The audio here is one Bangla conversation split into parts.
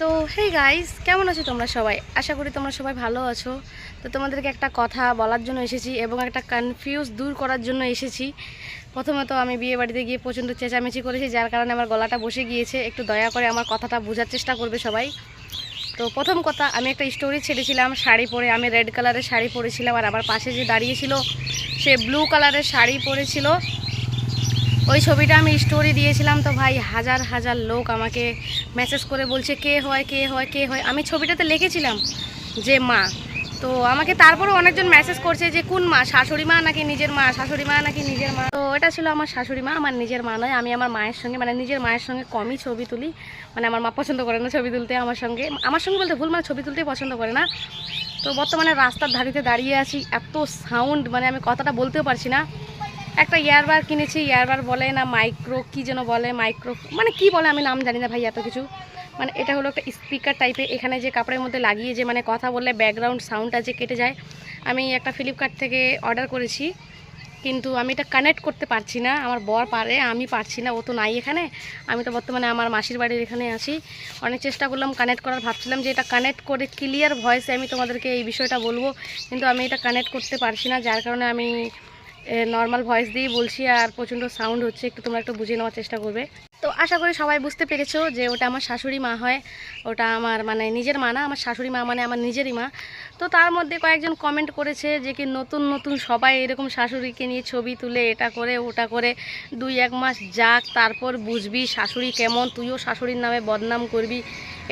তো হেই গাইস, কেমন আছো তোমরা সবাই? আশা করি তোমরা সবাই ভালো আছো। তো তোমাদেরকে একটা কথা বলার জন্য এসেছি এবং একটা কনফিউজ দূর করার জন্য এসেছি। প্রথমত আমি বিয়ে বাড়িতে গিয়ে প্রচণ্ড চেঁচামেচি করেছি, যার কারণে আমার গলাটা বসে গিয়েছে। একটু দয়া করে আমার কথাটা বোঝার চেষ্টা করবে সবাই। তো প্রথম কথা, আমি একটা স্টোরি ছেড়েছিলাম শাড়ি পরে। আমি রেড কালারের শাড়ি পরেছিলাম, আর আমার পাশে যে দাঁড়িয়েছিল সে ব্লু কালারের শাড়ি পরেছিল। ওই ছবিটা আমি স্টোরি দিয়েছিলাম, তো ভাই হাজার হাজার লোক আমাকে মেসেজ করে বলছে কে হয় কে হয় কে হয়। আমি ছবিটাতে লিখেছিলাম যে মা। তো আমাকে তারপরও অনেকজন মেসেজ করছে যে কোন মা, শাশুড়ি মা নাকি নিজের মা, শাশুড়ি মা নাকি নিজের মা। তো এটা ছিল আমার শাশুড়ি মা, আমার নিজের মা নয়। আমি আমার মায়ের সঙ্গে মানে নিজের মায়ের সঙ্গে কমই ছবি তুলি। মানে আমার মা পছন্দ করে না ছবি তুলতে আমার সঙ্গে বলতে ভুল, মানে ছবি তুলতেই পছন্দ করে না। তো বর্তমানে রাস্তার ধারিতে দাঁড়িয়ে আছি, এত সাউন্ড, মানে আমি কথাটা বলতেও পারছি না। একটা ইয়ারবার কিনেছি, ইয়ারবার বলে না মাইক্রো কি যেন বলে, মাইক্রো মানে কি বলে আমি নাম জানি না ভাই এত কিছু। মানে এটা হলো একটা স্পিকার টাইপের, এখানে যে কাপড়ের মধ্যে লাগিয়ে যে মানে কথা বললে ব্যাকগ্রাউন্ড সাউন্ডটা যে কেটে যায়। আমি একটা ফ্লিপকার্ট থেকে অর্ডার করেছি, কিন্তু আমি এটা কানেক্ট করতে পারছি না। আমার বর পারে, আমি পারছি না, ও তো নাই এখানে। আমি তো বর্তমানে আমার মাসির বাড়ির এখানে আছি। অনেক চেষ্টা করলাম কানেক্ট করার, ভাবছিলাম যে এটা কানেক্ট করে ক্লিয়ার ভয়েসে আমি তোমাদেরকে এই বিষয়টা বলবো, কিন্তু আমি এটা কানেক্ট করতে পারছি না, যার কারণে আমি নর্মাল ভয়েস দিয়েই বলছি। আর প্রচণ্ড সাউন্ড হচ্ছে, তোমরা একটু বুঝে নেওয়ার চেষ্টা করবে। তো আশা করি সবাই বুঝতে পেরেছো যে ওটা আমার শাশুড়ি মা হয়। ওটা আমার মানে নিজের মা না, আমার শাশুড়ি মা মানে আমার নিজেরই মা। তো তার মধ্যে কয়েকজন কমেন্ট করেছে যে কি নতুন নতুন সবাই এরকম শাশুড়িকে নিয়ে ছবি তুলে, এটা করে ওটা করে। 2-1 মাস যাক, তারপর বুঝবি শাশুড়ি কেমন, তুইও শাশুড়ির নামে বদনাম করবি,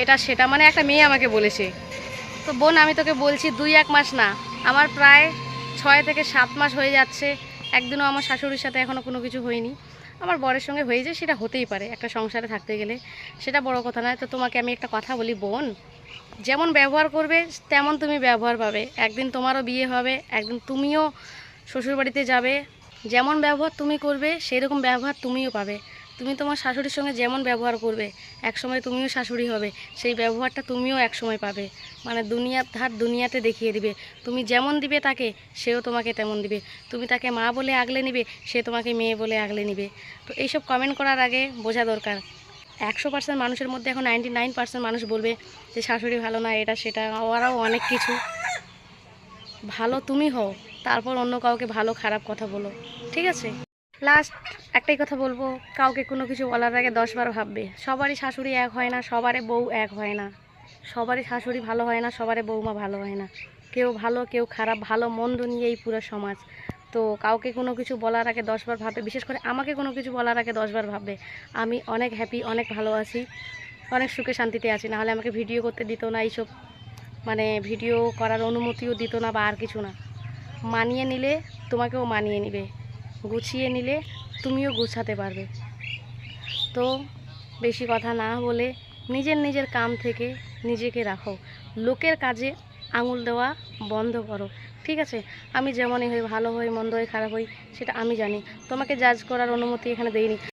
এটা সেটা। মানে একটা মেয়ে আমাকে বলেছে। তো বোন, আমি তোকে বলছি 2-1 মাস না, আমার প্রায় 6 থেকে 7 মাস হয়ে যাচ্ছে। একদিনও আমার শাশুড়ির সাথে এখনও কোনো কিছু হয়নি। আমার বরের সঙ্গে হয়ে যায়, সেটা হতেই পারে একটা সংসারে থাকতে গেলে, সেটা বড় কথা নয়। তো তোমাকে আমি একটা কথা বলি বোন, যেমন ব্যবহার করবে তেমন তুমি ব্যবহার পাবে। একদিন তোমারও বিয়ে হবে, একদিন তুমিও শ্বশুরবাড়িতে যাবে। যেমন ব্যবহার তুমি করবে সেই রকম ব্যবহার তুমিও পাবে। তুমি তোমার শাশুড়ির সঙ্গে যেমন ব্যবহার করবে, একসময় তুমিও শাশুড়ি হবে, সেই ব্যবহারটা তুমিও একসময় পাবে। মানে দুনিয়ার ধার দুনিয়াতে দেখিয়ে দিবে। তুমি যেমন দিবে তাকে, সেও তোমাকে তেমন দিবে। তুমি তাকে মা বলে আগলে নিবে, সে তোমাকে মেয়ে বলে আগলে নিবে। তো এইসব কমেন্ট করার আগে বোঝা দরকার, 100% মানুষের মধ্যে এখন 99% মানুষ বলবে যে শাশুড়ি ভালো না, এটা সেটা, ওরাও অনেক কিছু। ভালো তুমি হও, তারপর অন্য কাউকে ভালো খারাপ কথা বলো, ঠিক আছে? লাস্ট একটাই কথা বলবো, কাউকে কোনো কিছু বলার আগে 10 বার ভাববে। সবারই শাশুড়ি এক হয় না, সবারই বউ এক হয় না, সবারই শাশুড়ি ভালো হয় না, সবারই বৌমা ভালো হয় না। কেউ ভালো কেউ খারাপ, ভালো মন্দ নিয়েই পুরো সমাজ। তো কাউকে কোনো কিছু বলার আগে 10 বার ভাববে, বিশেষ করে আমাকে কোনো কিছু বলার আগে 10 বার ভাববে। আমি অনেক হ্যাপি, অনেক ভালো আছি, অনেক সুখে শান্তিতে আছি। নাহলে আমাকে ভিডিও করতে দিত না এইসব, মানে ভিডিও করার অনুমতিও দিত না বা আর কিছু না। মানিয়ে নিলে তোমাকেও মানিয়ে নিবে, গুছিয়ে নিলে তুমিও গুছাতে পারবে। তো বেশি কথা না বলে নিজের নিজের কাম থেকে নিজেকে রাখো, লোকের কাজে আঙুল দেওয়া বন্ধ করো, ঠিক আছে? আমি যেমনই হই, ভালো হই মন্দ হই খারাপ হই, সেটা আমি জানি। তোমাকে জাজ করার অনুমতি এখানে দেইনি।